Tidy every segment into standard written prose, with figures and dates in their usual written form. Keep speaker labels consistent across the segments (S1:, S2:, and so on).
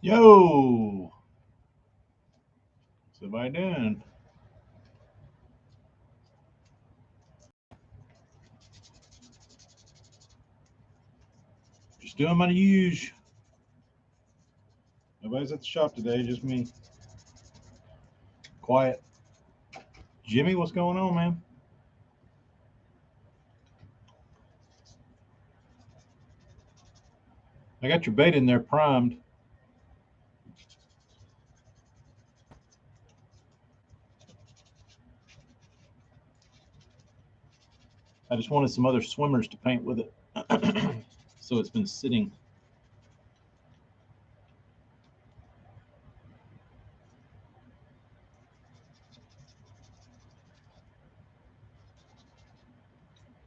S1: Yo, what's everybody doing? Just doing my usual. Nobody's at the shop today, just me. Quiet. Jimmy, what's going on, man? I got your bait in there primed. I just wanted some other swimmers to paint with it. So it's been sitting.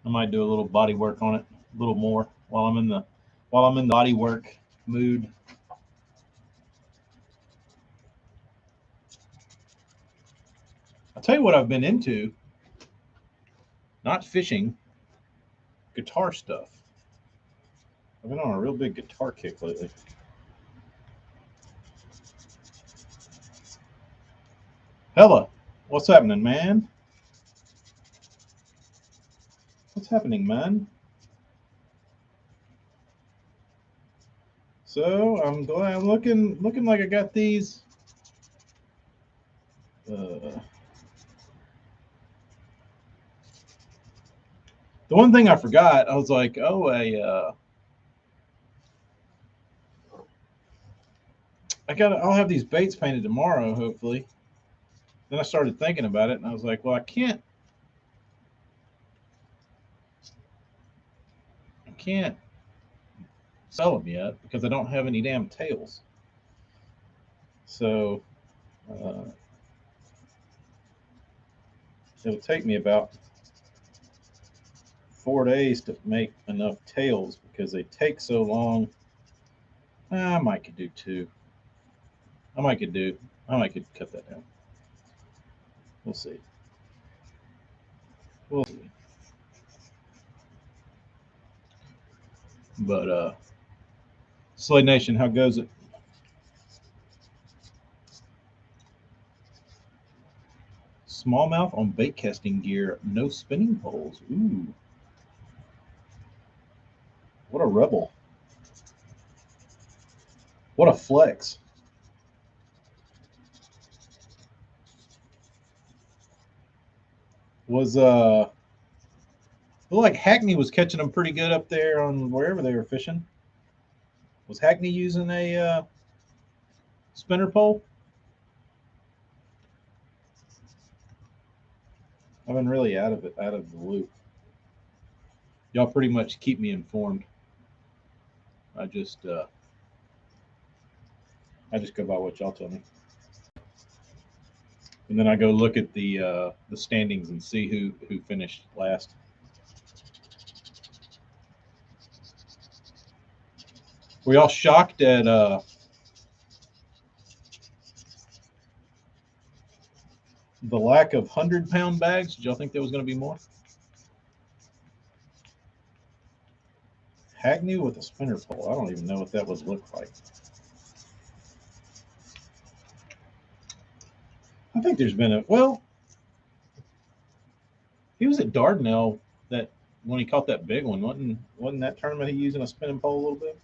S1: I might do a little body work on it, a little more while I'm in the body work mood. I'll tell you what I've been into. Not fishing, guitar stuff. I've been on a real big guitar kick lately. Hella, what's happening, man? What's happening, man? So I'm glad I'm looking like I got these. Uh, the one thing I forgot, I was like, oh, I'll have these baits painted tomorrow, hopefully. Then I started thinking about it, and I was like, well, I can't sell them yet because I don't have any damn tails. So uh, it'll take me about 4 days to make enough tails because they take so long. I might could do two. I might could do. I might could cut that down. We'll see. We'll see. But Slade Nation, how goes it? Smallmouth on bait casting gear, no spinning poles. Ooh, what a rebel! What a flex! Was looked like Hackney was catching them pretty good up there on wherever they were fishing. Was Hackney using a spinner pole? I've been really out of the loop. Y'all pretty much keep me informed. I just uh, I just go by what y'all tell me, and then I go look at the standings and see who finished last. Were y'all shocked at the lack of 100-pound bags? Did y'all think there was going to be more? Hackney with a spinner pole. I don't even know what that would look like. I think there's been he was at Dardanelle that when he caught that big one. Wasn't that tournament he using a spinning pole a little bit?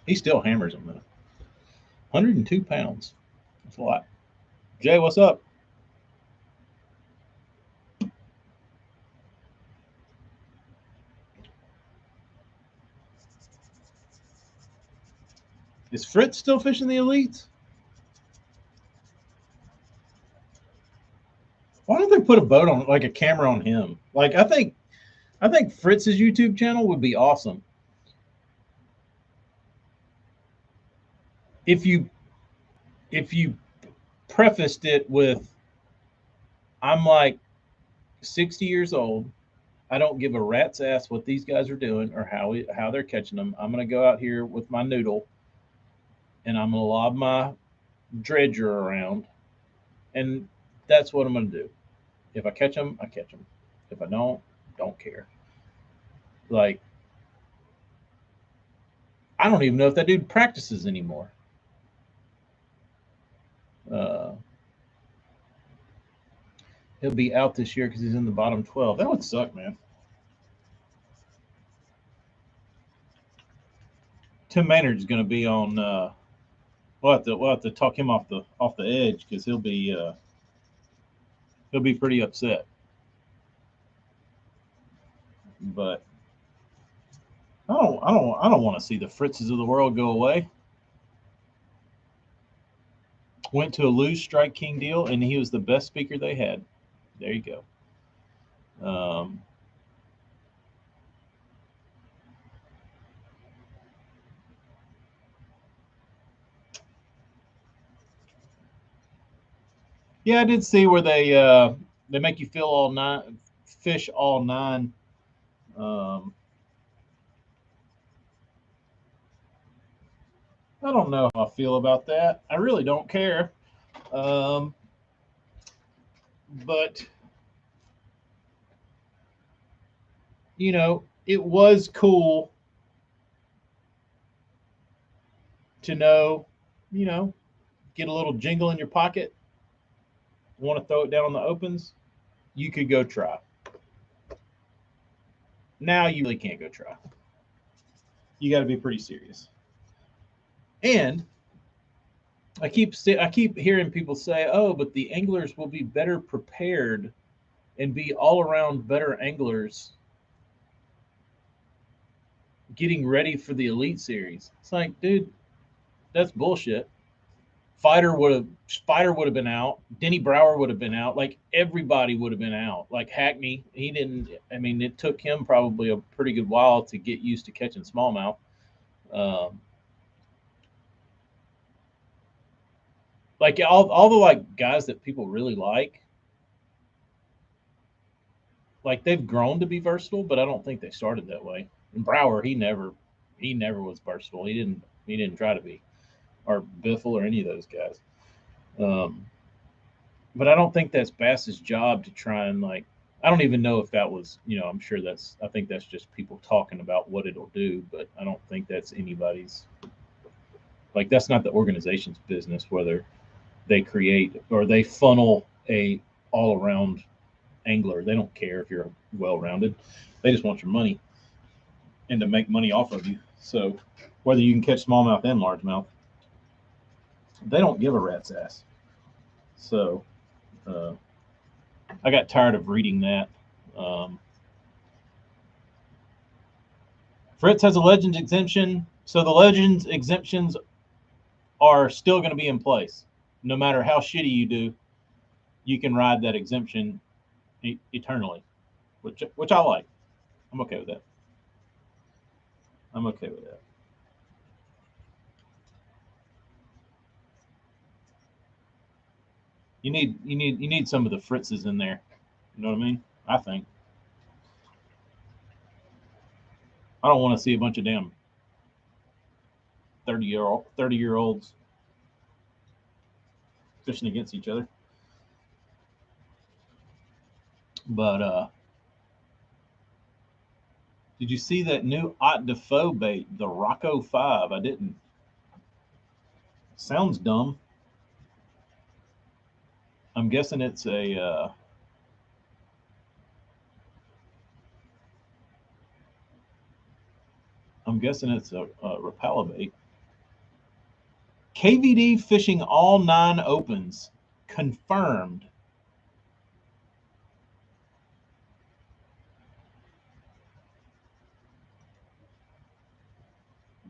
S1: He still hammers them though. 102 pounds. That's a lot. Jay, what's up? Is Fritz still fishing the elites? Why don't they put a boat on, like a camera on him? Like I think Fritz's YouTube channel would be awesome if you prefaced it with, I'm like 60 years old. I don't give a rat's ass what these guys are doing or how they're catching them. I'm gonna go out here with my noodle and I'm gonna lob my dredger around, and that's what I'm gonna do. If I catch them, I catch them. If I don't care. Like I don't even know if that dude practices anymore. Uh, he'll be out this year because he's in the bottom 12. That would suck, man. Tim Maynard's going to be on. We'll have to talk him off the edge because he'll be pretty upset. But I don't want to see the Fritzes of the world go away. Went to a lose Strike King deal, and he was the best speaker they had. There you go. Yeah, I did see where they make you feel all nine, fish all nine. Um, I don't know how I feel about that. I really don't care. Um, but it was cool to know, you know, get a little jingle in your pocket. Want to throw it down on the opens? You could go try. Now you really can't go try. You got to be pretty serious. And I keep hearing people say, "Oh, but the anglers will be better prepared and be all around better anglers getting ready for the Elite Series." It's like, dude, that's bullshit. Spider would have been out. Denny Brower would have been out. Like everybody would have been out. Like Hackney, he didn't. I mean, it took him probably a pretty good while to get used to catching smallmouth. Um, like all the like guys that people really like they've grown to be versatile, but I don't think they started that way. And Brower, he never was versatile. He didn't try to be, or Biffle or any of those guys. Um, but I don't think that's Bass's job to try and like. I don't even know if that was. I'm sure that's. I think that's just people talking about what it'll do, but I don't think that's anybody's. Like that's not the organization's business whether they create or they funnel a all around angler. They don't care if you're well rounded. They just want your money and to make money off of you. So whether you can catch smallmouth and largemouth, they don't give a rat's ass. So uh, I got tired of reading that. Um, Fritz has a Legends exemption, so the Legends exemptions are still going to be in place. No matter how shitty you do, you can ride that exemption eternally, which I like. I'm okay with that. I'm okay with that. You need some of the Fritzes in there. You know what I mean? I think I don't want to see a bunch of damn 30-year olds fishing against each other. But did you see that new Ot Defoe bait, the Rocco 5? I didn't. Sounds dumb. I'm guessing it's a. I'm guessing it's a Rapala bait. KVD fishing all 9 opens, confirmed.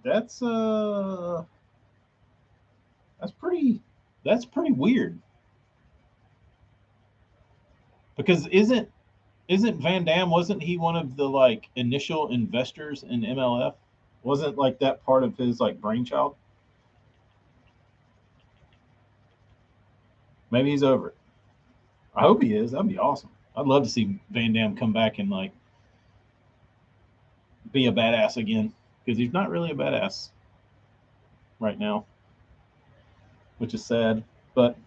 S1: That's that's pretty that's pretty weird. Because isn't Van Dam, wasn't he one of the like initial investors in MLF? Wasn't like that part of his like brainchild? Maybe he's over it. I hope he is. That'd be awesome. I'd love to see Van Dam come back and like be a badass again because he's not really a badass right now, which is sad. But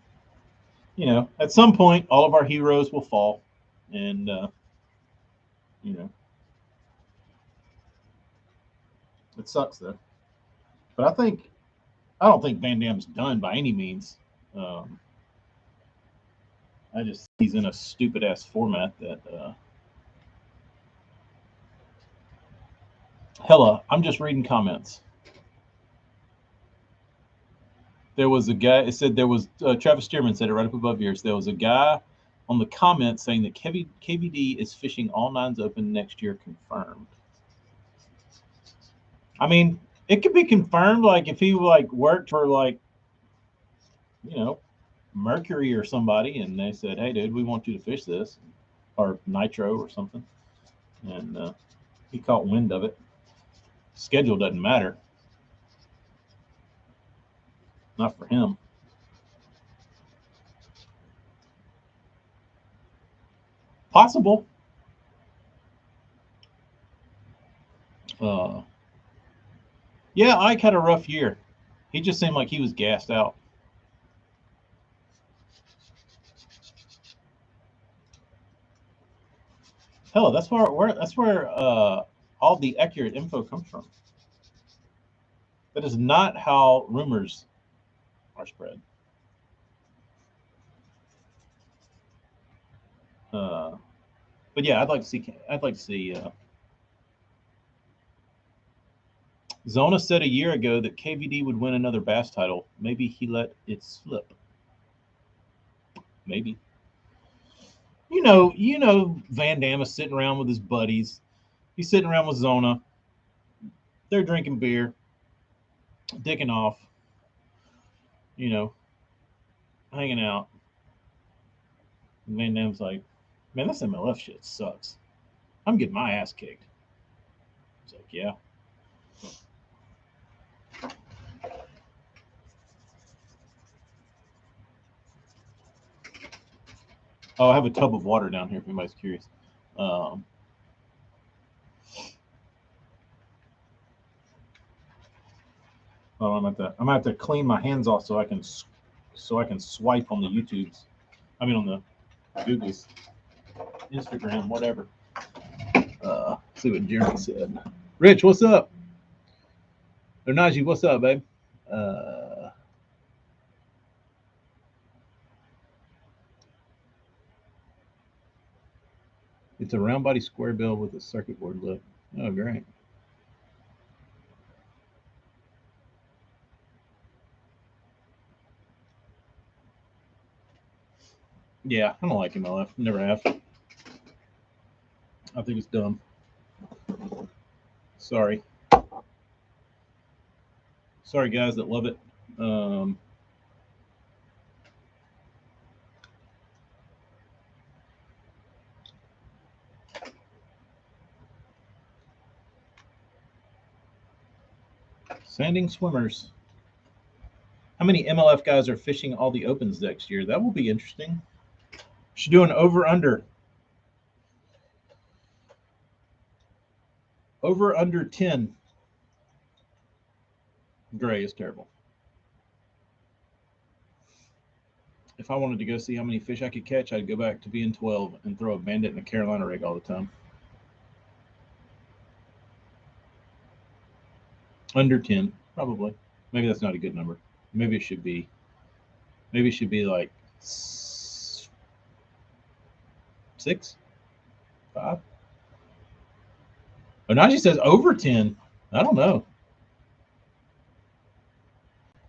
S1: at some point, all of our heroes will fall, and you know, it sucks though. But I don't think Van Dam's done by any means. I just he's in a stupid ass format that hella. I'm just reading comments. There was a guy. It said there was Travis Stearman said it right up above yours. There was a guy on the comments saying that KVD is fishing all nines open next year, confirmed. I mean, it could be confirmed. Like if he like worked for like, you know, Mercury or somebody, and they said, "Hey, dude, we want you to fish this," or Nitro or something, and he caught wind of it. Schedule doesn't matter. Not for him. Possible. Yeah, Ike had a rough year. He just seemed like he was gassed out. Hell, that's where all the accurate info comes from. That is not how rumors are spread. But yeah, I'd like to see. Zona said a year ago that KVD would win another bass title. Maybe he let it slip. Maybe. You know, Van Dam is sitting around with his buddies. He's sitting around with Zona. They're drinking beer, dicking off. You know, hanging out. And Van Dam's like, "Man, this MLF shit sucks. I'm getting my ass kicked." It's like, yeah. Oh, I have a tub of water down here if anybody's curious. Um, oh, I'm gonna have to clean my hands off so I can swipe on the YouTubes. I mean on the Googles, Instagram, whatever. See what Jeremy said. Rich, what's up? Or Najee, what's up, babe? Uh, it's a round body square bill with a circuit board lip. Oh, great. Yeah, I don't like MLF. Never have. I think it's dumb. Sorry. Sorry, guys that love it. Sanding swimmers. How many MLF guys are fishing all the opens next year? That will be interesting. Should do an over under. Over under 10. Gray is terrible. If I wanted to go see how many fish I could catch, I'd go back to being 12 and throw a bandit and a Carolina rig all the time. Under 10, probably. Maybe that's not a good number. Maybe it should be. Maybe it should be like 6, 5. Onaji says over 10. I don't know.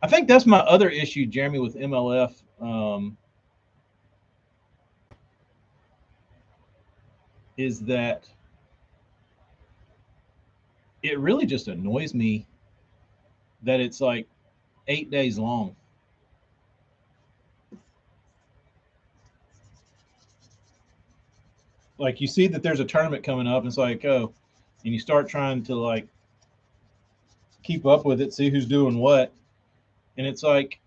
S1: I think that's my other issue, Jeremy, with MLF. Is that it really just annoys me that it's like 8 days long. Like you see that there's a tournament coming up, and it's like, oh, and you start trying to like keep up with it, see who's doing what, and it's like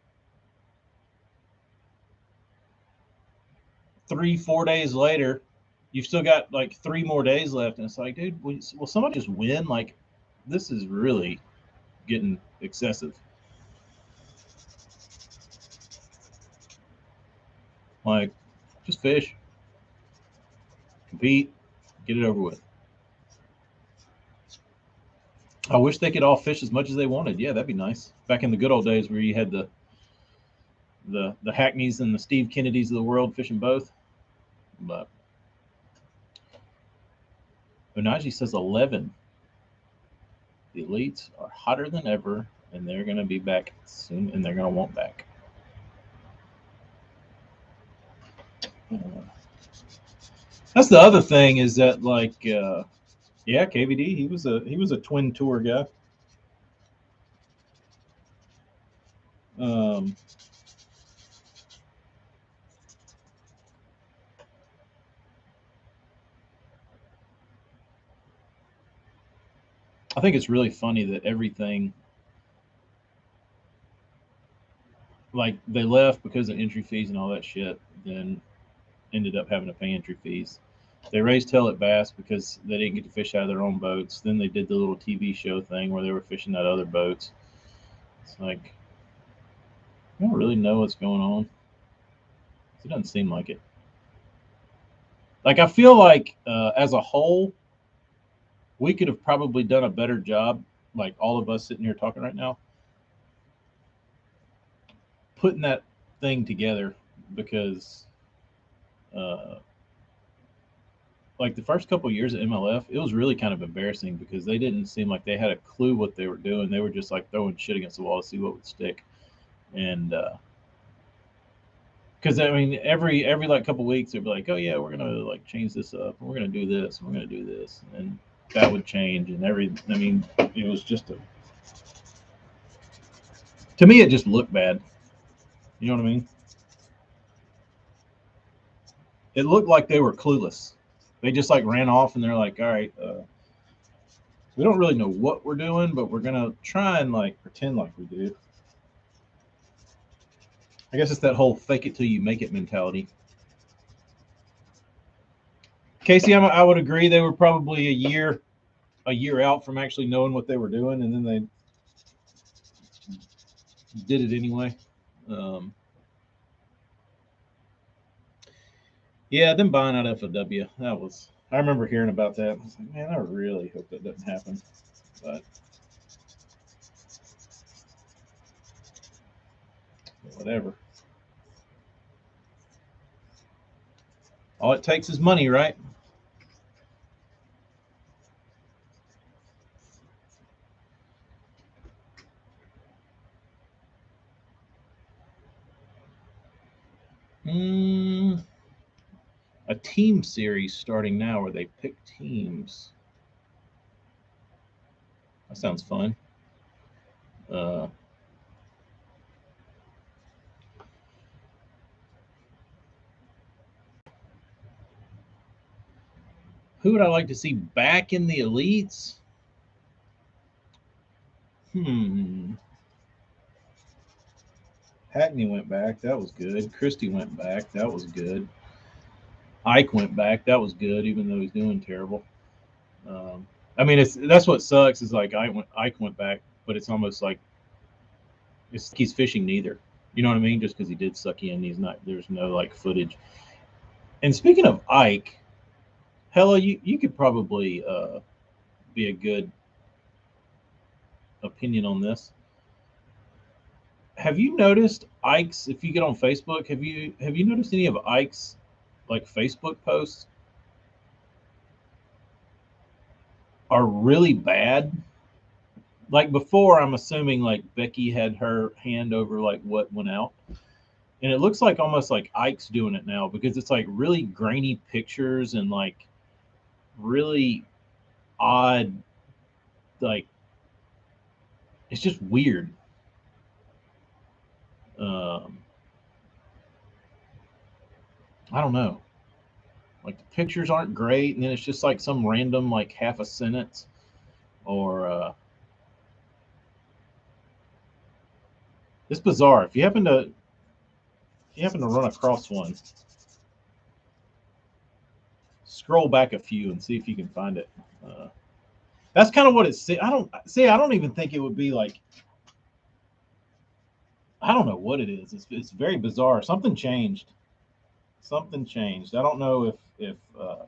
S1: 3-4 days later, you've still got like 3 more days left, and it's like, dude, will somebody just win? Like, this is really getting excessive. Like, just fish, compete, get it over with. I wish they could all fish as much as they wanted. Yeah, that'd be nice. Back in the good old days where you had the Hackneys and the Steve Kennedys of the world fishing both. But Onaji says 11. The elites are hotter than ever, and they're going to be back soon, and they're going to want back. That's the other thing is that yeah, KVD he was a twin tour guy. I think it's really funny that everything like they left because of entry fees and all that shit, then ended up having to pay entry fees. They raised hell at Bass because they didn't get to fish out of their own boats. Then they did the little TV show thing where they were fishing out other boats. It's like, I don't really know what's going on. It doesn't seem like it. Like, I feel like as a whole, we could have probably done a better job, like all of us sitting here talking right now, putting that thing together because like the first couple of years at MLF, it was really kind of embarrassing because they didn't seem like they had a clue what they were doing. They were just like throwing shit against the wall to see what would stick. And because I mean, every like couple of weeks they'd be like, "Oh yeah, we're gonna like change this up, and we're gonna do this, and we're gonna do this," and that would change. And I mean, it was just to me, it just looked bad. You know what I mean? It looked like they were clueless. They just like ran off, and they're like, "All right, we don't really know what we're doing, but we're gonna try and like pretend like we do." I guess it's that whole "fake it till you make it" mentality. Casey, I would agree. They were probably a year out from actually knowing what they were doing, and then they did it anyway. Um, yeah, them buying out FOW. That was. I remember hearing about that. I was like, man, I really hope that doesn't happen. But whatever. All it takes is money, right? Mm, a team series starting now where they pick teams. That sounds fun. Uh, who would I like to see back in the elites? Hmm. Hackney went back. That was good. Christie went back. That was good. Ike went back. That was good, even though he's doing terrible. Um, I mean, that's what sucks is like Ike went back, but it's almost like he's fishing neither. You know what I mean? Just because he did suck in, he's not. There's no like footage. And speaking of Ike, Hella, you could probably be a good opinion on this. Have you noticed Ike's? If you get on Facebook, have you noticed any of Ike's like Facebook posts are really bad? Like before, I'm assuming like Becky had her hand over like what went out, and it looks like almost like Ike's doing it now because it's like really grainy pictures and like really odd, like it's just weird. Um, I don't know. Like the pictures aren't great, and then it's just like some random like half a sentence or it's bizarre. If you happen to run across one, scroll back a few and see if you can find it. Uh, that's kind of what it's. I don't see. I don't even think it would be like. I don't know what it is. It's very bizarre. Something changed. Something changed. I don't know if uh,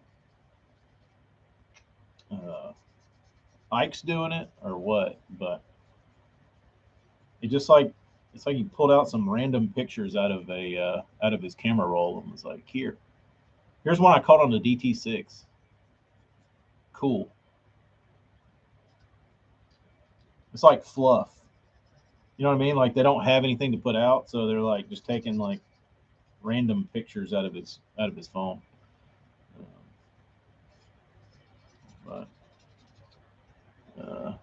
S1: Ike's doing it or what, but it just like it's like he pulled out some random pictures out of his camera roll and was like, here's one I caught on the DT6. Cool. It's like fluff. You know what I mean? Like they don't have anything to put out, so they're like just taking like random pictures out of his phone. But uh,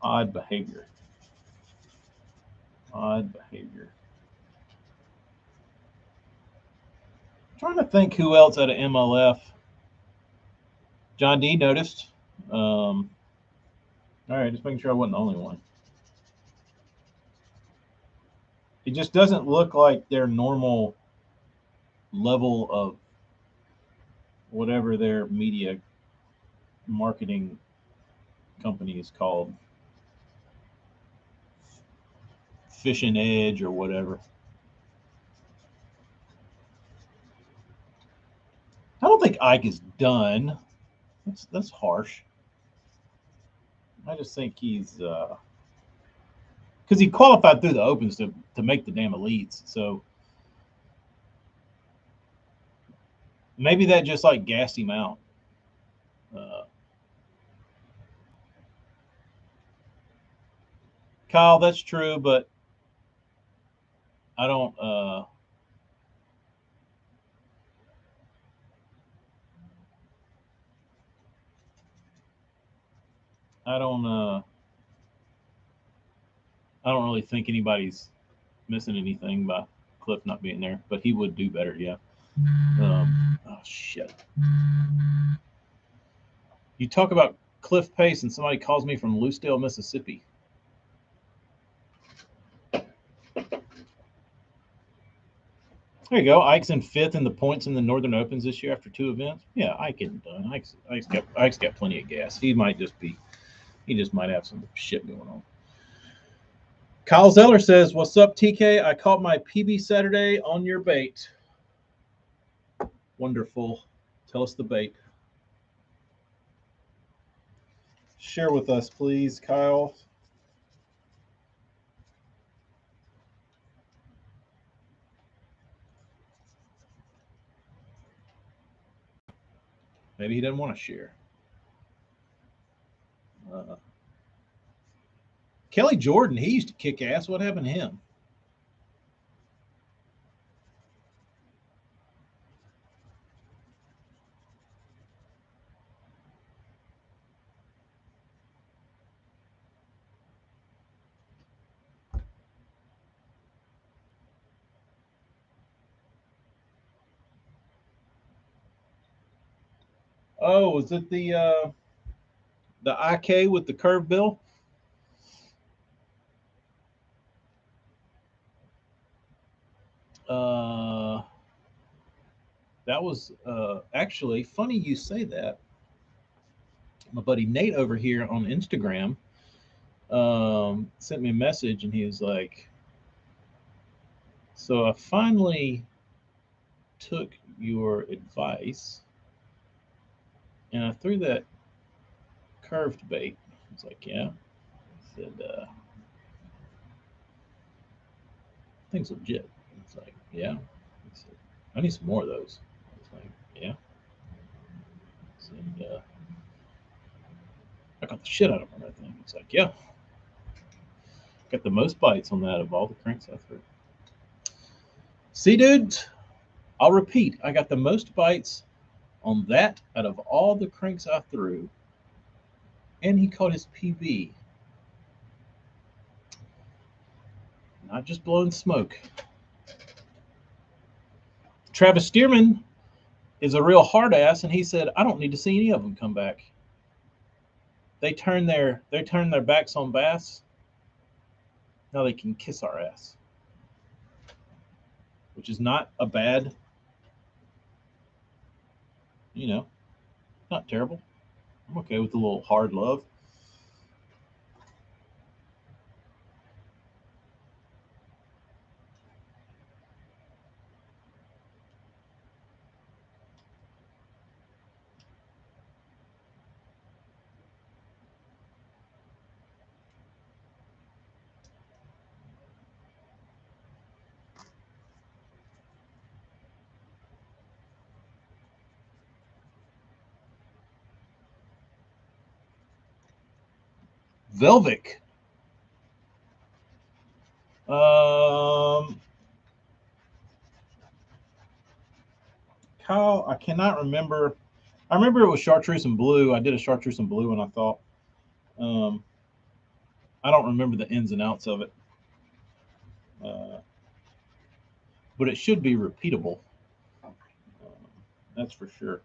S1: odd behavior. Odd behavior. I'm trying to think who else out of MLF. John D noticed. All right, just making sure I wasn't the only one. It just doesn't look like their normal level of whatever their media marketing company is called, Fishing Edge or whatever. I don't think Ike is done. That's harsh. I just think he's because he qualified through the opens to make the damn elites. So maybe that just like gassed him out. Uh, Kyle, that's true, but I don't. I don't. I don't really think anybody's missing anything by Cliff not being there, but he would do better. Yeah. Oh shit. You talk about Cliff Pace, and somebody calls me from Loosedale, Mississippi. There you go. Ike's in fifth in the points in the Northern Opens this year after two events. Yeah, Ike isn't done. Ike's got plenty of gas. He just might have some shit going on. Kyle Zeller says, "What's up, TK? I caught my PB Saturday on your bait." Wonderful. Tell us the bait. Share with us, please, Kyle. Maybe he doesn't want to share. Uh, Kelly Jordan, he used to kick ass. What happened to him? Oh, was it the IK with the curved bill? Uh, that was actually funny you say that. My buddy Nate over here on Instagram sent me a message, and he was like, "So I finally took your advice, and I threw that curved bait." I was like, "Yeah." I said, "Thing's legit." It's like, "Yeah." I said, "I need some more of those." I was like, "Yeah." I said, "I got the shit out of them, I think." It's like, "Yeah." Got the most bites on that of all the cranks I threw. See, dude, I'll repeat. I got the most bites on that out of all the cranks I threw, and he caught his PB. Not just blowing smoke. Travis Stearman is a real hard ass, and he said, "I don't need to see any of them come back. They turn their backs on bass. Now they can kiss our ass," which is not a bad, you know, not terrible. I'm okay with a little hard love. Velvic. Kyle, I cannot remember. I remember it was chartreuse and blue. I did a chartreuse and blue, and I thought, um, I don't remember the ins and outs of it, uh, but it should be repeatable. That's for sure.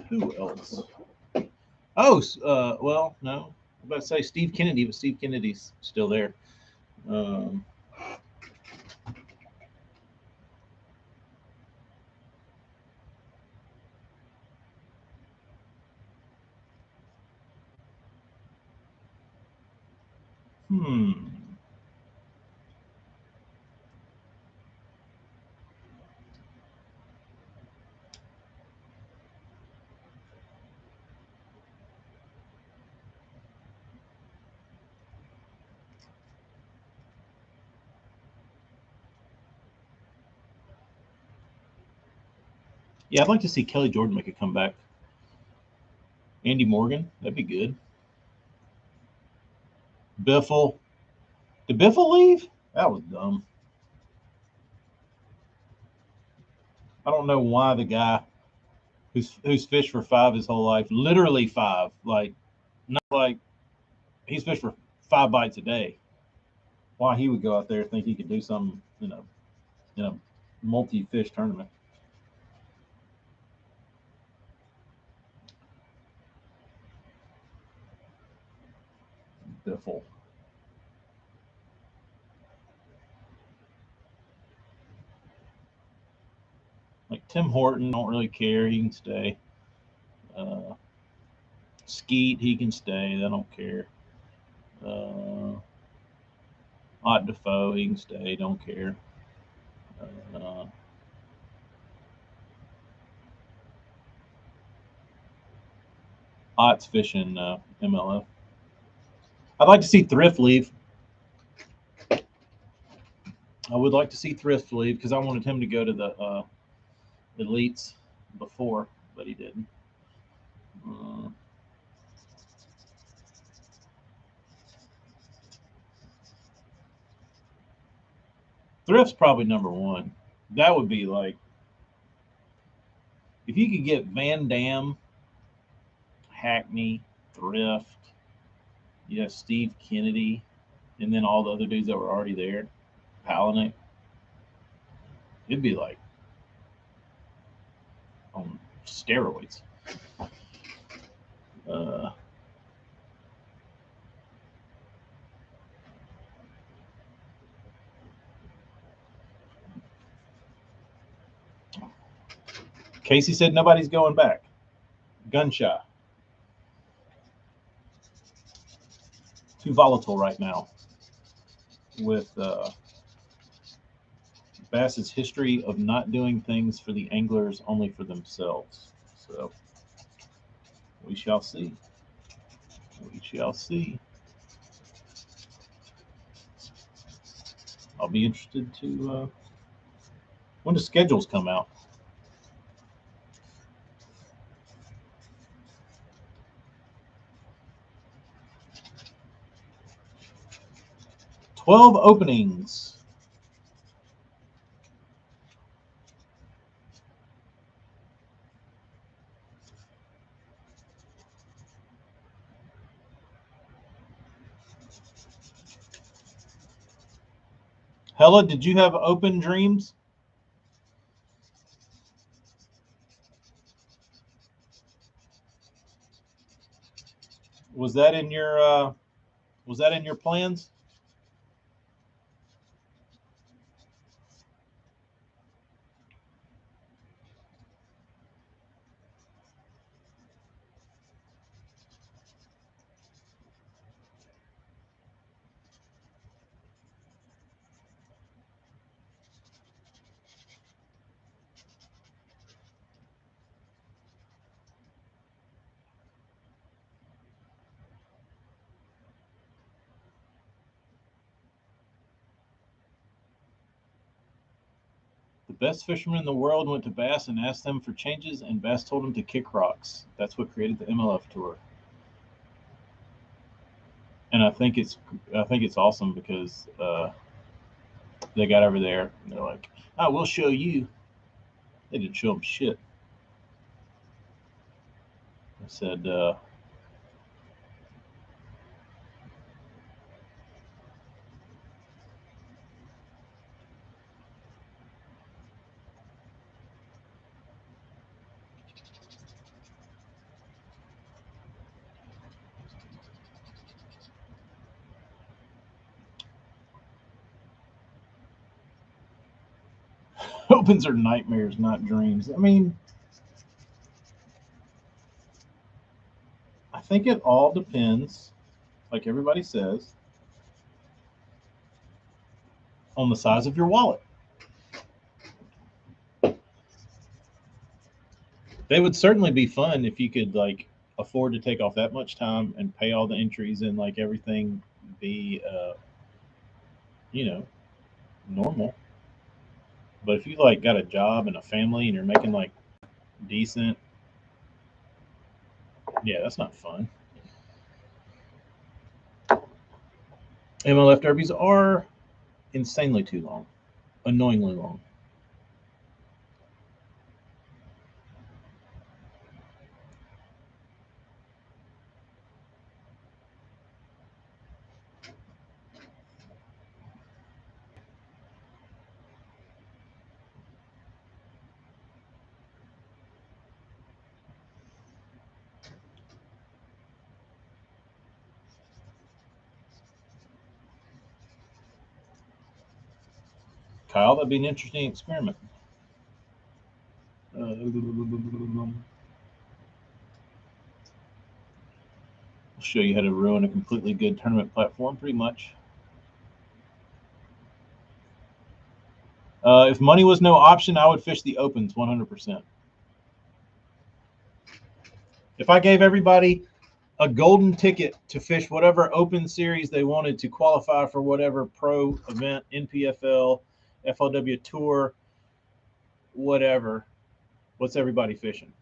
S1: Who else? Oh, well, no. I'm about to say Steve Kennedy, but Steve Kennedy's still there. Um, hmm. Yeah, I'd like to see Kelly Jordan make a comeback. Andy Morgan, that'd be good. Biffle. Did Biffle leave? That was dumb. I don't know why the guy who's fished for five his whole life, literally five, like not like he's fished for 5 bites a day. Why he would go out there and think he could do something, in a multi-fish tournament. Biffle. Like Tim Horton, don't really care. He can stay. Uh, Skeet, he can stay. I don't care. Uh, Ott Defoe, he can stay. Don't care. Uh, Ott's fishing MLF. I'd like to see Thrift leave. I would like to see Thrift leave because I wanted him to go to the elites before, but he didn't. Uh, Thrift's probably number one. That would be like if you could get Van Dam, Hackney, Thrift, Steve Kennedy, and then all the other dudes that were already there, Palaniuk, it'd be like on steroids. Uh, Casey said nobody's going back. Gunshot. Too volatile right now with Bass's history of not doing things for the anglers, only for themselves. So we shall see. We shall see. I'll be interested to when the schedules come out. 12 openings. Hella, did you have open dreams? Was that in your plans? best fisherman in the world went to Bass and asked them for changes, and Bass told him to kick rocks. That's what created the MLF tour. And I think it's awesome because they got over there and they're like, "Oh, we'll show you." They didn't show them shit. I said, opens are nightmares, not dreams. I mean, I think it all depends, like everybody says, on the size of your wallet. They would certainly be fun if you could like afford to take off that much time and pay all the entries and like everything be you know, normal. But if you like got a job and a family and you're making like decent, yeah, that's not fun. MLF derbies are insanely too long, annoyingly long. Kyle, that'd be an interesting experiment. I'll show you how to ruin a completely good tournament platform, pretty much. If money was no option, I would fish the opens 100%. If I gave everybody a golden ticket to fish whatever open series they wanted to qualify for whatever pro event, NPFL, FLW Tour, whatever, what's everybody fishing?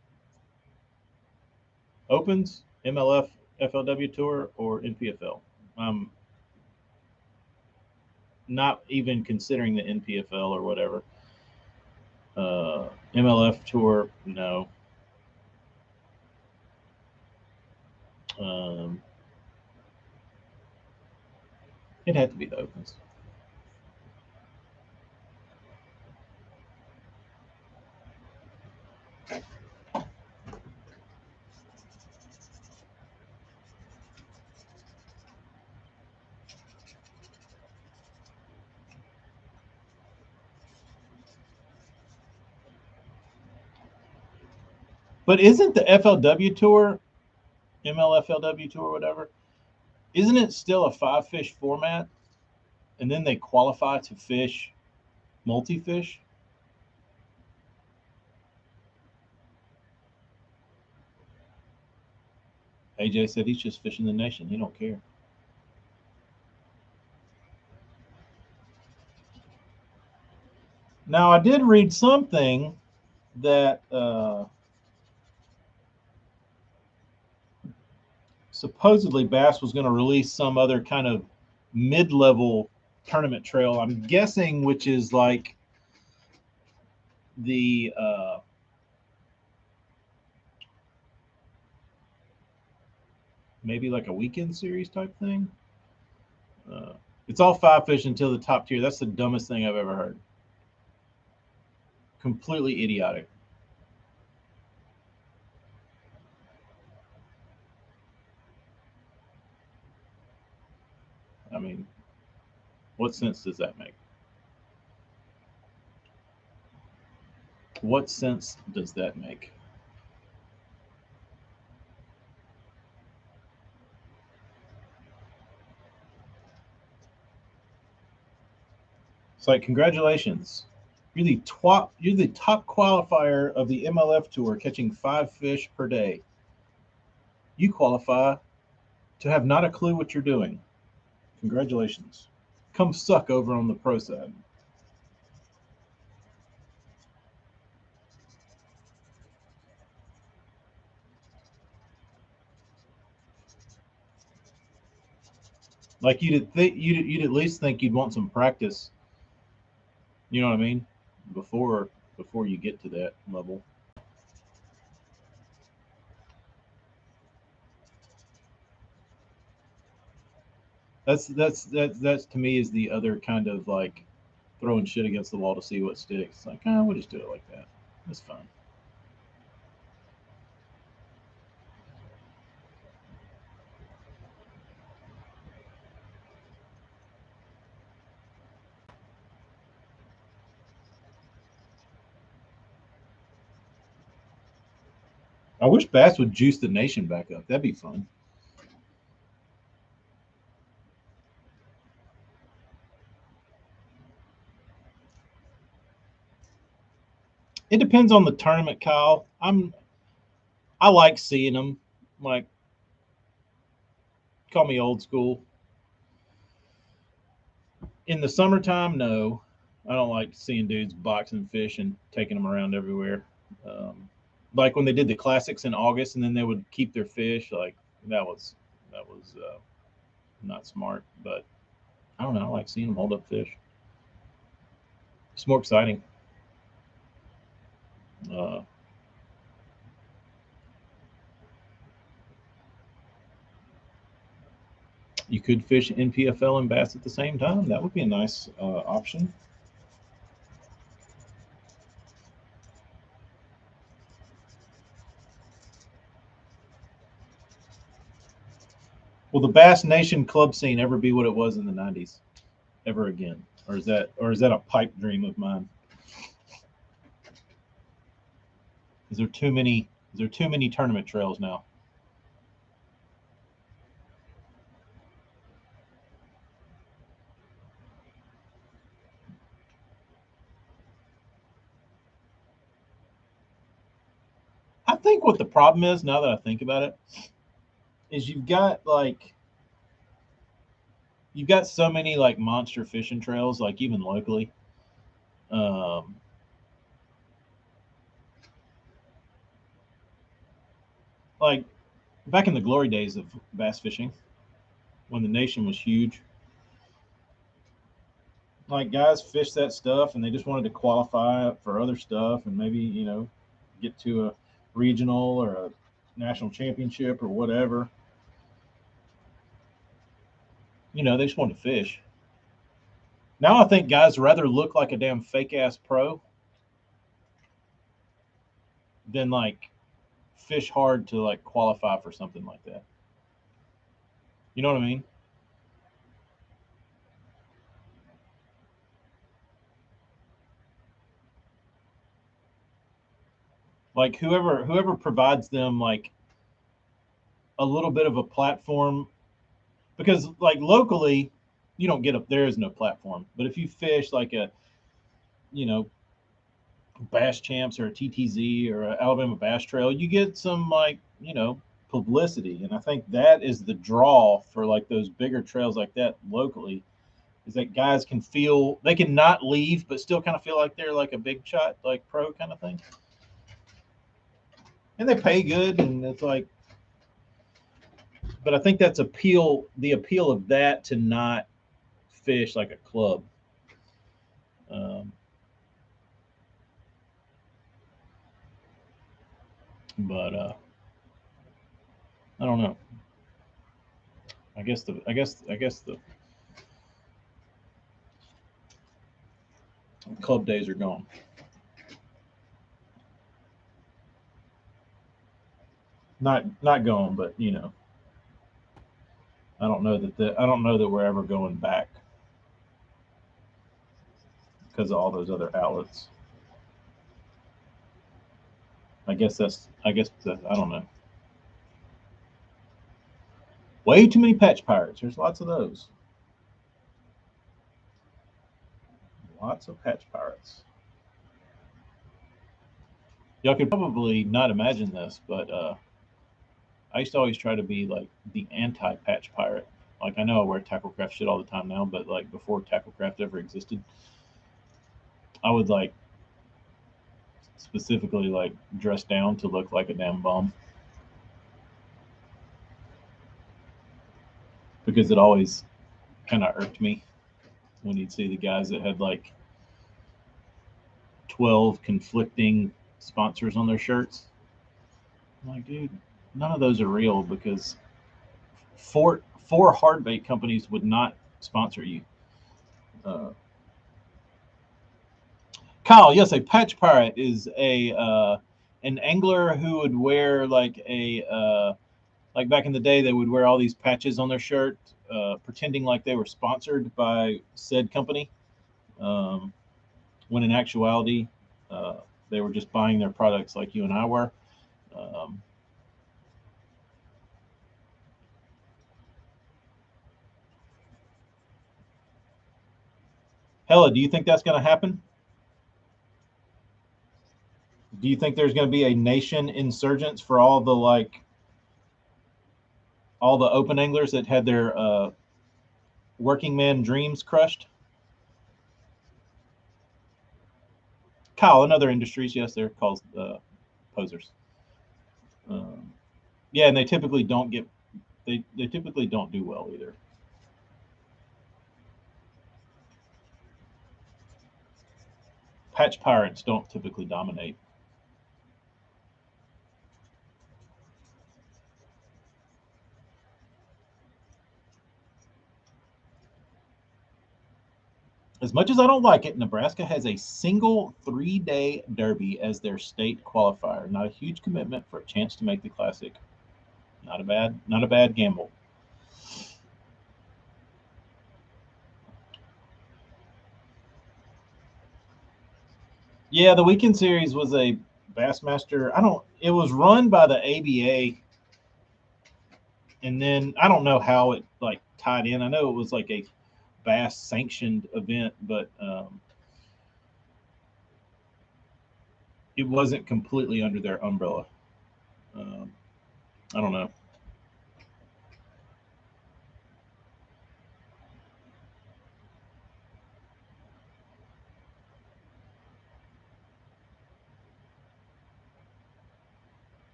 S1: Opens, MLF, FLW Tour, or NPFL? Not even considering the NPFL or whatever. MLF Tour, no. Um, it had to be the opens. But isn't the FLW Tour, MLFLW Tour, whatever, isn't it still a 5-fish format? And then they qualify to fish multi-fish? AJ said he's just fishing the nation. He don't care. Now, I did read something that supposedly Bass was going to release some other kind of mid-level tournament trail. I'm guessing, which is like the maybe like a weekend series type thing. It's all 5-fish until the top tier. That's the dumbest thing I've ever heard. Completely idiotic. I mean, what sense does that make? What sense does that make? It's like, congratulations. You're the top qualifier of the MLF tour, catching 5 fish per day. You qualify to have not a clue what you're doing. Congratulations. Come suck over on the pro side. Like you'd at least think you'd want some practice. You know what I mean? Before you get to that level. That's to me is the other kind of like throwing shit against the wall to see what sticks. It's like, we'll just do it like that. That's fine. I wish Bass would juice the nation back up. That'd be fun. It depends on the tournament, Kyle. I like seeing them. Like, call me old school. In the summertime, no, I don't like seeing dudes boxing fish and taking them around everywhere. Um, like when they did the classics in August, and then they would keep their fish. Like that was not smart. But I don't know. I like seeing them hold up fish. It's more exciting. Uh, you could fish NPFL and bass at the same time. That would be a nice option. Will the Bass Nation club scene ever be what it was in the '90s? Ever again, or is that a pipe dream of mine? Is there too many? Is there too many tournament trails now? I think what the problem is now that I think about it is you've got so many like monster fishing trails, like even locally. Um, like back in the glory days of bass fishing, when the nation was huge, like guys fished that stuff and they just wanted to qualify for other stuff and maybe get to a regional or a national championship or whatever. They just wanted to fish. Now I think guys rather look like a damn fake ass pro than like fish hard to like qualify for something like that. You know what I mean? Like whoever provides them like a little bit of a platform, because like locally you don't get up, there is no platform. But if you fish like a you know bass champs or a TTZ or a Alabama Bass Trail, you get some like publicity, and I think that is the draw for like those bigger trails like that locally, is that guys can feel they can not leave but still kind of feel like they're like a big shot like pro kind of thing, and they pay good, and it's like, but I think that's the appeal of that to not fish like a club. Um, but I don't know. I guess the club days are gone. Not gone, but I don't know that we're ever going back because of all those other outlets. I don't know. Way too many patch pirates. There's lots of those. Lots of patch pirates. Y'all could probably not imagine this, but I used to always try to be like the anti-patch pirate. Like I know I wear tacklecraft shit all the time now, but like before tacklecraft ever existed, I would like specifically like dress down to look like a damn bum because it always kind of irked me when you'd see the guys that had like 12 conflicting sponsors on their shirts. I'm like, dude, none of those are real because four hard bait companies would not sponsor you. Uh, Kyle, yes, a patch pirate is a an angler who would wear like back in the day they would wear all these patches on their shirt, pretending like they were sponsored by said company, um, when in actuality uh, they were just buying their products like you and I were. Um, Hella, do you think that's going to happen? Do you think there's going to be a nation insurgence for all the open anglers that had their working man dreams crushed? Kyle, in other industries, yes, they're called posers. Um, yeah, and they typically don't get they typically don't do well either. Patch pirates don't typically dominate. As much as I don't like it, Nebraska has a single 3-day derby as their state qualifier. Not a huge commitment for a chance to make the classic. Not a bad gamble. Yeah, the weekend series was a Bassmaster. I don't. It was run by the ABA, and then I don't know how it like tied in. I know it was like a Bass sanctioned event, but it wasn't completely under their umbrella. Um, I don't know.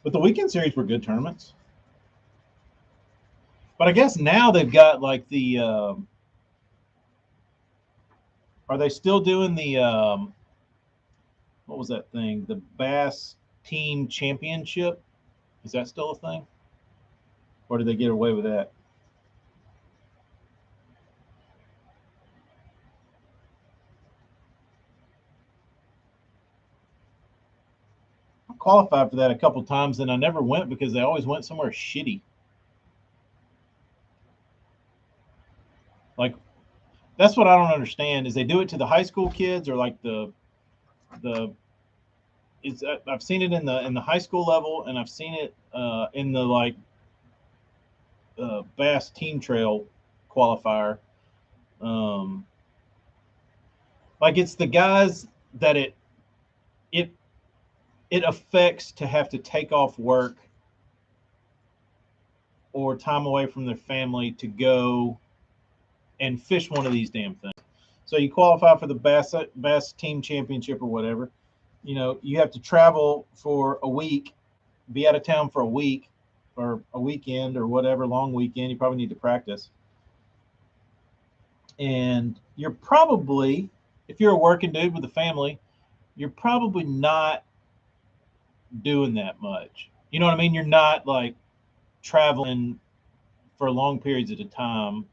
S1: But the weekend series were good tournaments. But I guess now they've got like the. Are they still doing the? What was that thing? The Bass Team Championship. Is that still a thing? Or did they get away with that? I qualified for that a couple times, and I never went because they always went somewhere shitty. Like that's what I don't understand is they do it to the high school kids or like the it's I've seen it in the high school level and I've seen it in the like Bass Team Trail qualifier. Um, like it's the guys that it it affects to have to take off work or time away from their family to go and fish one of these damn things. So you qualify for the Bass Team Championship or whatever. You know, you have to travel for a week, be out of town for a week or a weekend or whatever, long weekend. You probably need to practice. And you're probably, if you're a working dude with a family, you're probably not doing that much. You know what I mean? You're not like traveling for long periods at a time.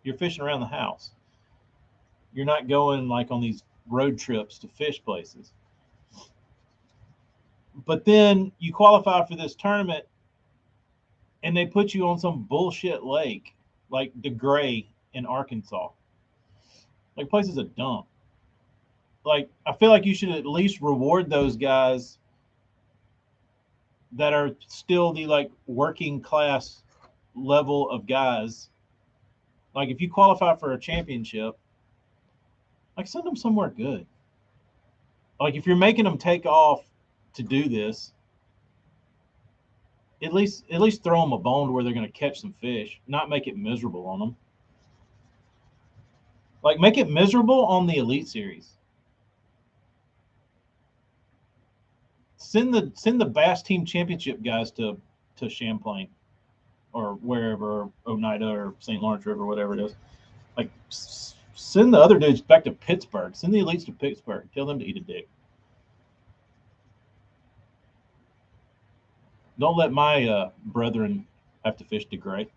S1: You're fishing around the house. You're not going like on these road trips to fish places. But then you qualify for this tournament and they put you on some bullshit lake like DeGray in Arkansas. Like place is a dump. Like I feel like you should at least reward those guys that are still the like working class level of guys. Like if you qualify for a championship, like send them somewhere good. Like if you're making them take off to do this, at least throw them a bone to where they're going to catch some fish, not make it miserable on them. Like make it miserable on the Elite Series. send the Bass Team Championship guys to Champlain or wherever, Oneida or St. Lawrence River, whatever it is. Like, send the other dudes back to Pittsburgh. Send the elites to Pittsburgh. Tell them to eat a dick. Don't let my brethren have to fish DeGray.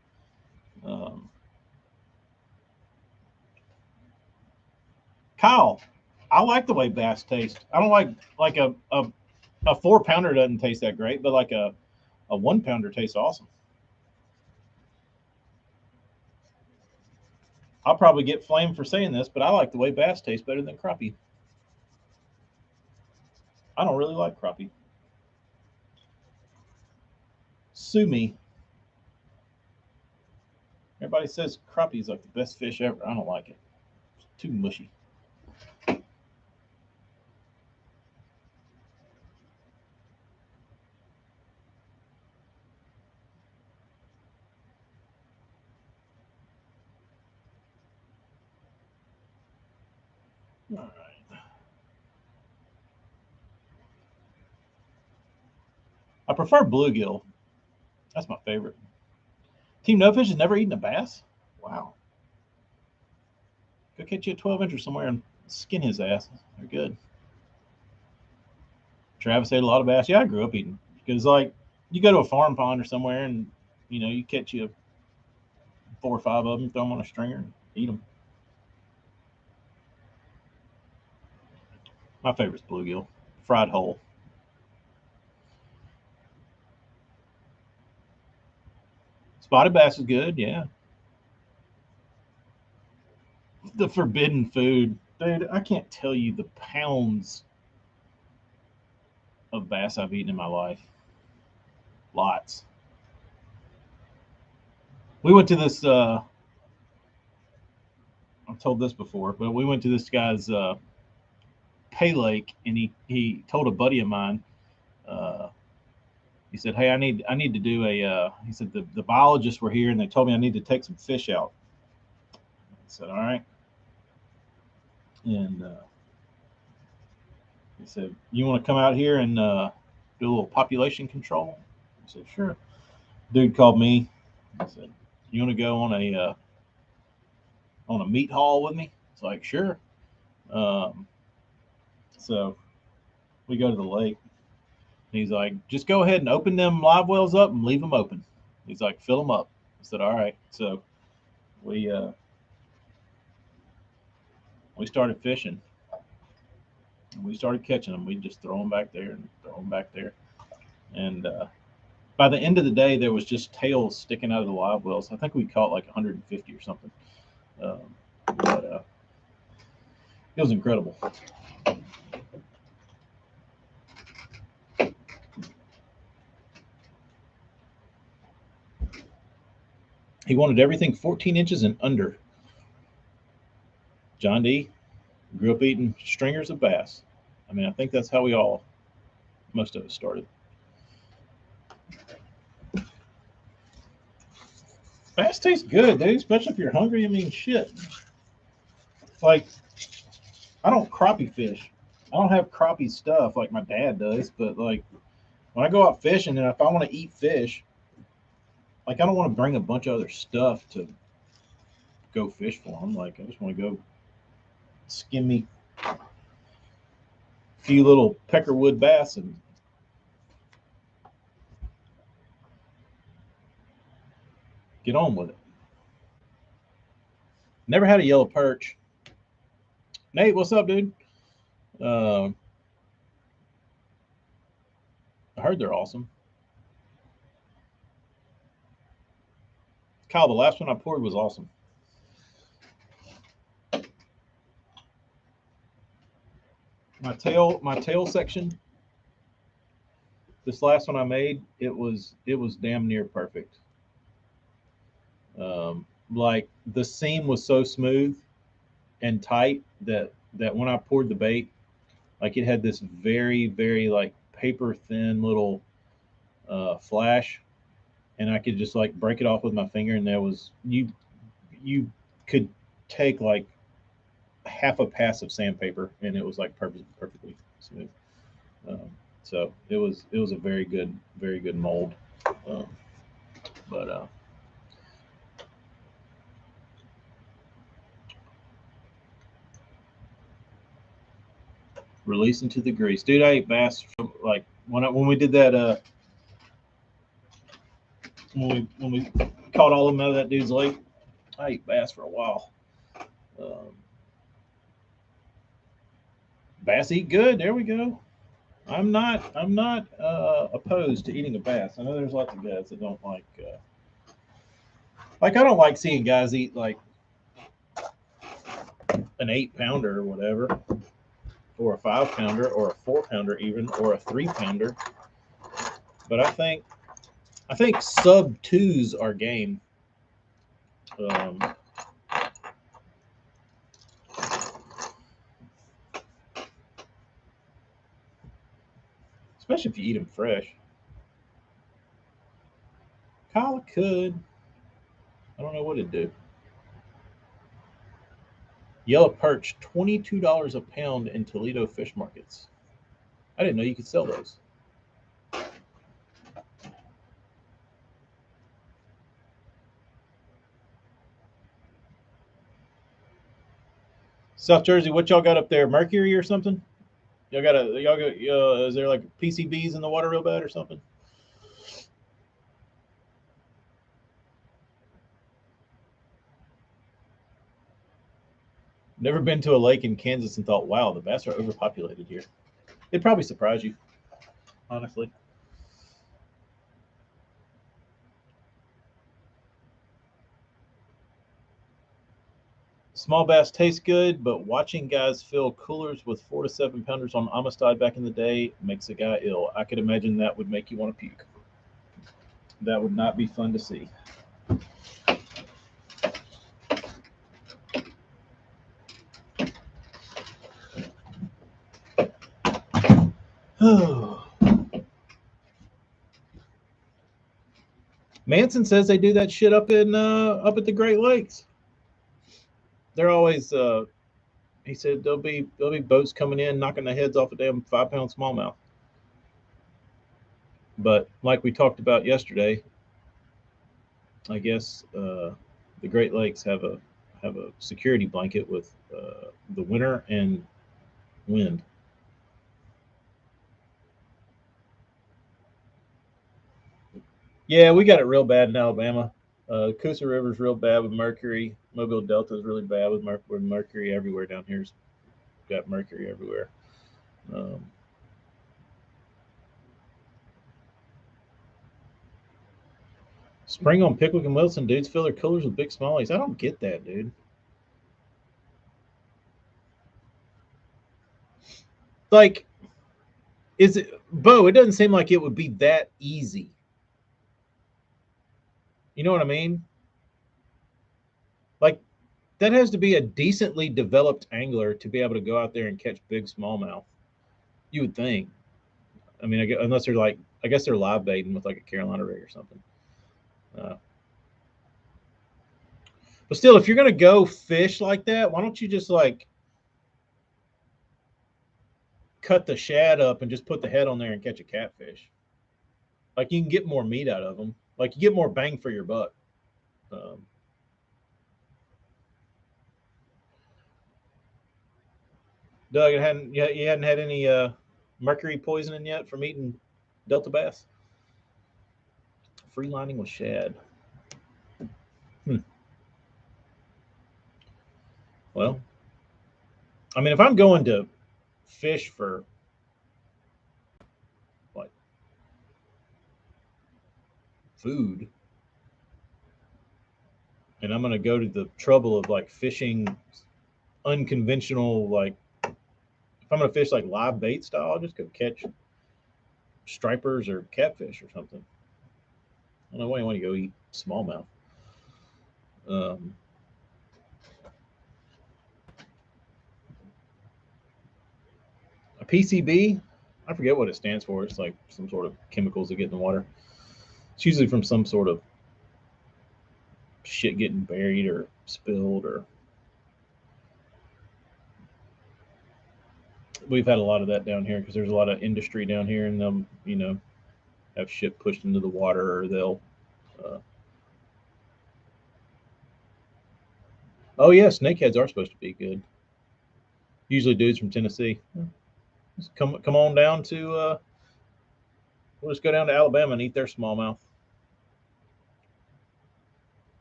S1: Kyle, I like the way bass taste. I don't like a 4-pounder doesn't taste that great, but like a 1-pounder tastes awesome. I'll probably get flamed for saying this, but I like the way bass tastes better than crappie. I don't really like crappie. Sue me. Everybody says crappie is like the best fish ever. I don't like it. It's too mushy. All right. I prefer bluegill. That's my favorite. Team No Fish has never eaten a bass? Wow. Go catch you a 12-incher somewhere and skin his ass. They're good. Travis ate a lot of bass. Yeah, I grew up eating. Because, like, you go to a farm pond or somewhere and, you catch you 4 or 5 of them, throw them on a stringer and eat them. My favorite's bluegill. Fried whole. Spotted bass is good, yeah. The forbidden food. Dude, I can't tell you the pounds of bass I've eaten in my life. Lots. We went to this, I've told this before, but we went to this guy's pay lake, and he told a buddy of mine, he said, "Hey, I need to do a." He said the biologists were here and they told me I need to take some fish out. I said, "All right." And he said, "You want to come out here and do a little population control?" I said, "Sure." Dude called me. He said, "You want to go on a meat haul with me?" It's like, "Sure." So we go to the lake. He's like, "Just go ahead and open them live wells up and leave them open." He's like, "Fill them up." I said, "All right." So we started fishing. And we started catching them. We just throw them back there and throw them back there. And by the end of the day, there was just tails sticking out of the live wells. I think we caught like 150 or something. But it was incredible. He wanted everything 14 inches and under. John D. grew up eating stringers of bass. I mean, I think that's how most of us started. Bass tastes good, dude, especially if you're hungry. I mean, shit. Like, I don't crappie fish. I don't have crappie stuff like my dad does, but like when I go out fishing and if I want to eat fish, like I don't want to bring a bunch of other stuff to go fish for them. Like I just want to go skin me a few little peckerwood bass and get on with it. Never had a yellow perch. Nate, what's up, dude? Uh, I heard they're awesome. Kyle, the last one I poured was awesome. My tail section. This last one I made, it was damn near perfect. Like the seam was so smooth and tight that when I poured the bait, like it had this very very like paper thin little flash, and I could just like break it off with my finger, and there was you could take like half a pass of sandpaper, and it was like perfectly smooth. Um, So it was a very good mold. Um, but release into the grease, dude. I ate bass from, like when we did that when we caught all of them out of that dude's lake. I ate bass for a while. Um, bass eat good. There we go. I'm not opposed to eating a bass. I know there's lots of guys that don't like I don't like seeing guys eat like an 8 pounder or whatever, or a 5 pounder, or a 4 pounder even, or a 3 pounder. But I think sub twos are game. Um, Especially if you eat them fresh. Kyle could. I don't know what it'd do. Yellow perch, $22 a pound in Toledo fish markets. I didn't know you could sell those. South Jersey, what y'all got up there? Mercury or something? Y'all got is there like PCBs in the water real bad or something? Never been to a lake in Kansas and thought, wow, the bass are overpopulated here. It'd probably surprise you, honestly. Small bass taste good, but watching guys fill coolers with 4 to 7 pounders on Amistad back in the day makes a guy ill. I could imagine that would make you want to puke. That would not be fun to see. Manson says they do that shit up at the Great Lakes. They're always he said there'll be boats coming in knocking the heads off a damn 5 pound smallmouth. But like we talked about yesterday, I guess the Great Lakes have a security blanket with the winter and wind. Yeah, we got it real bad in Alabama. Coosa River's real bad with mercury. Mobile Delta is really bad with mercury everywhere down here's got mercury everywhere. Um, Spring on Pickwick and Wilson, dudes fill their coolers with big smallies. I don't get that, dude. Like, is it Bo? It doesn't seem like it would be that easy. You know what I mean? Like, that has to be a decently developed angler to be able to go out there and catch big smallmouth. You would think. I mean, unless they're like, I guess they're live baiting with like a Carolina rig or something. Uh, but still, if you're gonna go fish like that, why don't you just like cut the shad up and just put the head on there and catch a catfish? Like you can get more meat out of them. Like you get more bang for your buck. Um, Doug, you hadn't had any mercury poisoning yet from eating Delta bass? Free lining with shad. Hmm. Well, I mean, if I'm going to fish for like food, and I'm going to go to the trouble of like fishing unconventional, like if I'm going to fish like live bait style, I'll just go catch stripers or catfish or something. I don't know why you want to go eat smallmouth. Um, a PCB, I forget what it stands for. It's like some sort of chemicals that get in the water. It's usually from some sort of shit getting buried or spilled or We've had a lot of that down here because there's a lot of industry down here, and they'll, have shit pushed into the water, or they'll. Uh, oh yeah, snakeheads are supposed to be good. Usually, dudes from Tennessee. Just come on down to. We'll just go down to Alabama and eat their smallmouth.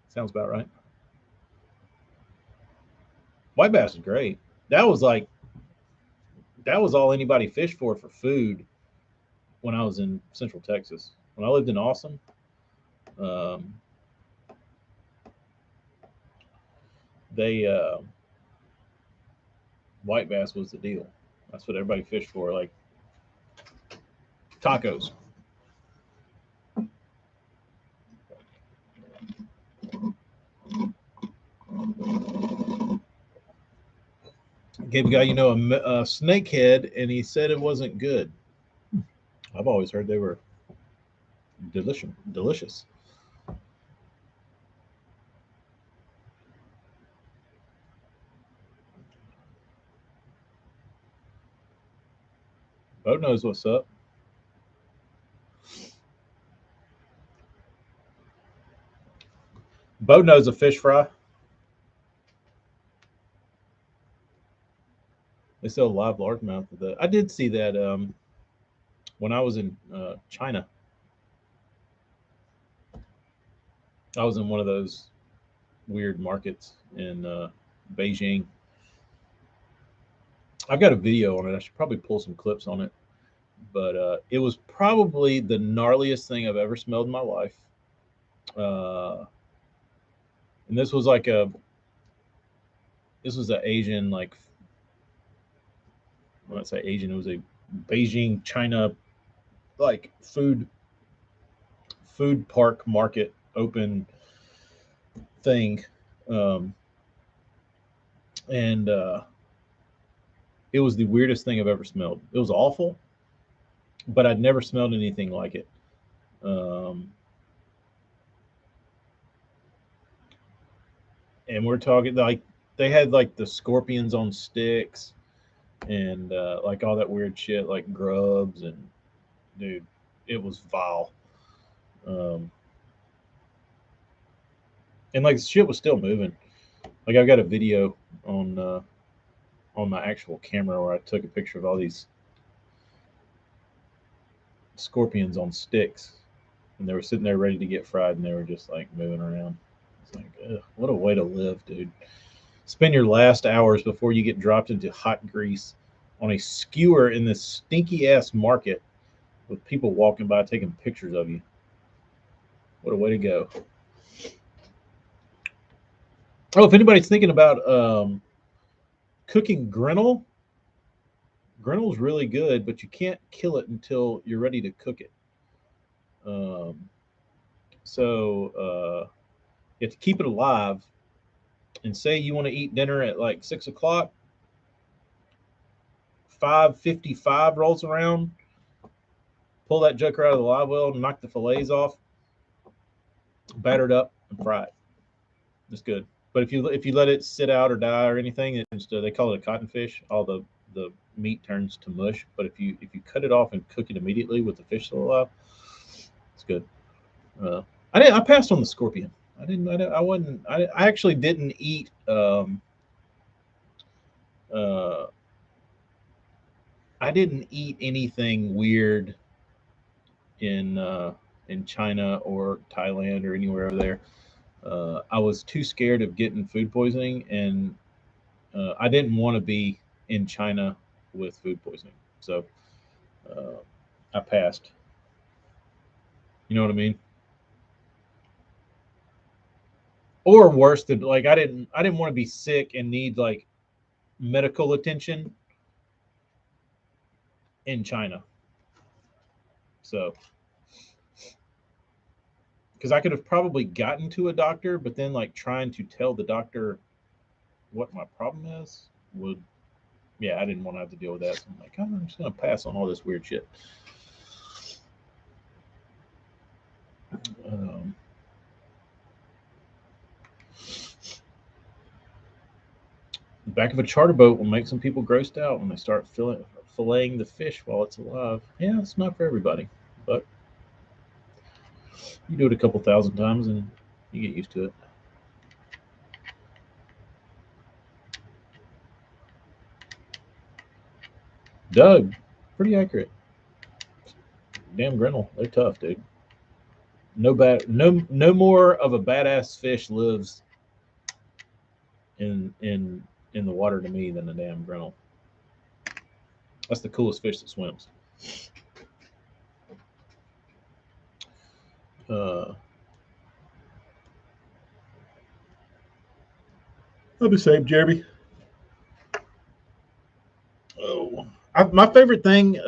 S1: Sounds about right. White bass is great. That was like that was all anybody fished for food when I was in Central Texas. When I lived in Austin, um, they white bass was the deal. That's what everybody fished for, like tacos. Gave a guy, a snakehead, and he said it wasn't good. I've always heard they were delicious. Delicious. Bo knows what's up. Bo knows a fish fry. They sell live largemouth of that. I did see that when I was in China. I was in one of those weird markets in Beijing. I've got a video on it. I should probably pull some clips on it. But it was probably the gnarliest thing I've ever smelled in my life. Uh, and this was an Asian, like, when I say Asian, it was a Beijing, China, like food park market open thing. Um, and it was the weirdest thing I've ever smelled. It was awful, but I'd never smelled anything like it. Um, and we're talking like they had like the scorpions on sticks and like all that weird shit, like grubs, and dude, it was vile. Um, and like shit was still moving. Like I've got a video on my actual camera where I took a picture of all these scorpions on sticks, and they were sitting there ready to get fried, and they were just like moving around. It's like, ugh, what a way to live, dude. Spend your last hours before you get dropped into hot grease on a skewer in this stinky ass market with people walking by taking pictures of you. What a way to go. Oh, if anybody's thinking about cooking grinnell, grinnell's really good, but you can't kill it until you're ready to cook it. Um, so you have to keep it alive. And say you want to eat dinner at like 6 o'clock, 5:55 rolls around. Pull that joker out of the live well, knock the fillets off, batter it up, and fry it. It's good. But if you let it sit out or die or anything, they call it a cottonfish. All the meat turns to mush. But if you cut it off and cook it immediately with the fish still alive, it's good. Uh, I passed on the scorpion. I wasn't. I actually didn't eat. Uh, I didn't eat anything weird in in China or Thailand or anywhere over there. I was too scared of getting food poisoning, and I didn't want to be in China with food poisoning. So uh, I passed. You know what I mean? Or worse than like I didn't want to be sick and need like medical attention in China. So because I could have probably gotten to a doctor, but then like trying to tell the doctor what my problem is would, yeah, I didn't want to have to deal with that. So I'm like, I'm just gonna pass on all this weird shit. Um, back of a charter boat will make some people grossed out when they start filleting the fish while it's alive. Yeah, it's not for everybody, but you do it a couple thousand times and you get used to it. Doug, pretty accurate. Damn Grinnell, they're tough, dude. No more of a badass fish lives in the water to me than a damn Grinnell. That's the coolest fish that swims. I'm the same, Jeremy. Oh, my favorite thing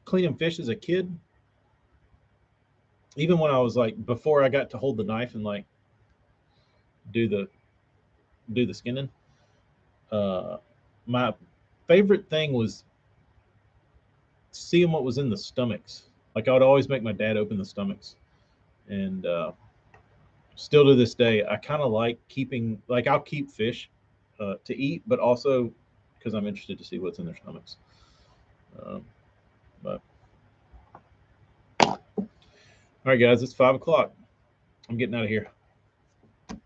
S1: cleaning fish as a kid, even when I was like before I got to hold the knife and like do the skinning. My favorite thing was seeing what was in the stomachs. Like I would always make my dad open the stomachs, and still to this day, I kind of like keeping like I'll keep fish to eat, but also because I'm interested to see what's in their stomachs. But all right, guys, it's 5 o'clock. I'm getting out of here.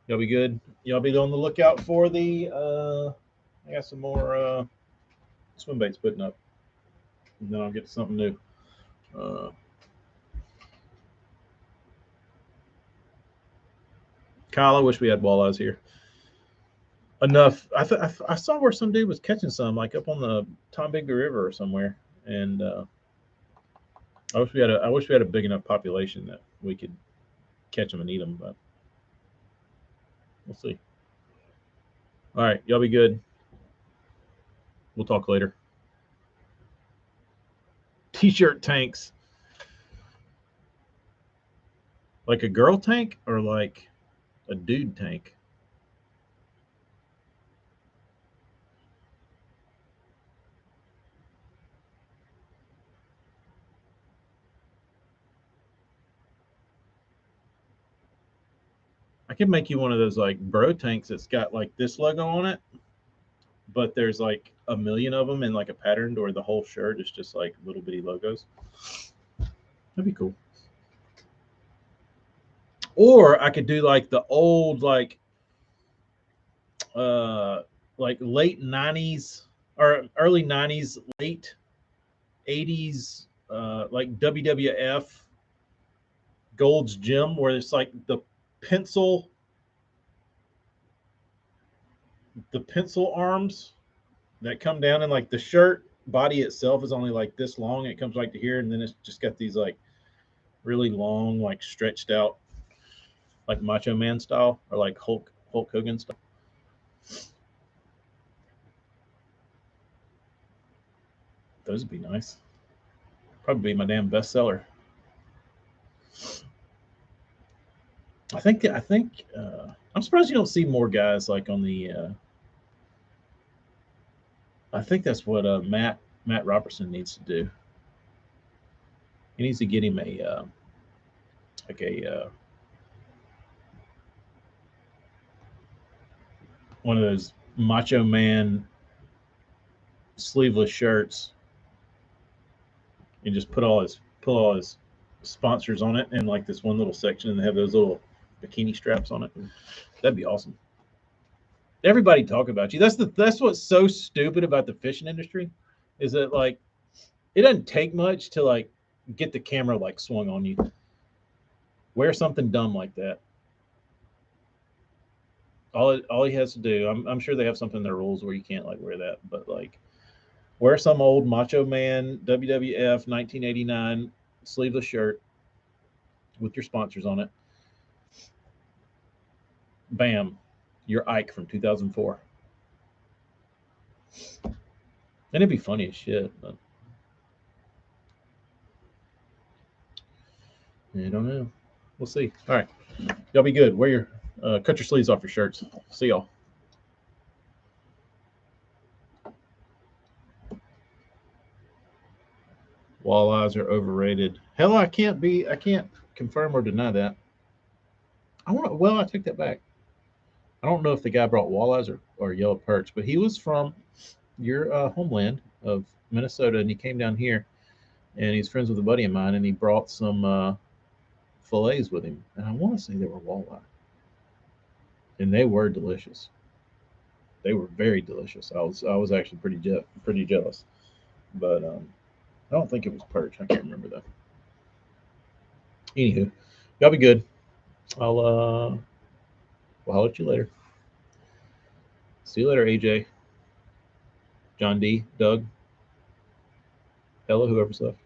S1: Y'all be good. Y'all be on the lookout for the. I got some more swim baits putting up, and then I'll get to something new. Kyle, I wish we had walleyes here. Enough. I saw where some dude was catching some, like up on the Tombigbee River or somewhere, and I wish we had a big enough population that we could catch them and eat them, but we'll see. All right, y'all be good. We'll talk later. T-shirt tanks. Like a girl tank or like a dude tank? I could make you one of those like bro tanks that's got like this logo on it, but there's like a million of them in like a pattern, or the whole shirt is just like little bitty logos. That'd be cool. Or I could do like the old like late 90s or early 90s, late 80s like WWF Gold's Gym, where it's like the pencil arms that come down, and like the shirt body itself is only like this long. It comes like to here, and then it's just got these like really long, like stretched out, like Macho Man style or like Hulk Hogan style. Those would be nice. Probably be my damn bestseller. I think I'm surprised you don't see more guys like on the. I think that's what Matt Robertson needs to do. He needs to get him a like a one of those Macho Man sleeveless shirts, and just put all his sponsors on it, and like this one little section, and they have those little bikini straps on it. That'd be awesome. Everybody talk about you. That's what's so stupid about the fishing industry, is that like it doesn't take much to like get the camera like swung on you. Wear something dumb like that. All he has to do. I'm sure they have something in their rules where you can't like wear that, but like wear some old Macho Man WWF 1989 sleeveless shirt with your sponsors on it. Bam, you're Ike from 2004. And it'd be funny as shit, but I don't know. We'll see. All right, y'all be good. Wear your cut your sleeves off your shirts. See y'all. Walleyes are overrated. Hell, I can't confirm or deny that. I take that back. I don't know if the guy brought walleyes or yellow perch, but he was from your homeland of Minnesota, and he came down here, and he's friends with a buddy of mine, and he brought some fillets with him, and I want to say they were walleye, and they were delicious. They were very delicious. I was actually pretty jealous, but I don't think it was perch. I can't remember though. Anywho, y'all be good. We'll holler at you later. See you later, AJ, John D, Doug, Ella, whoever's left.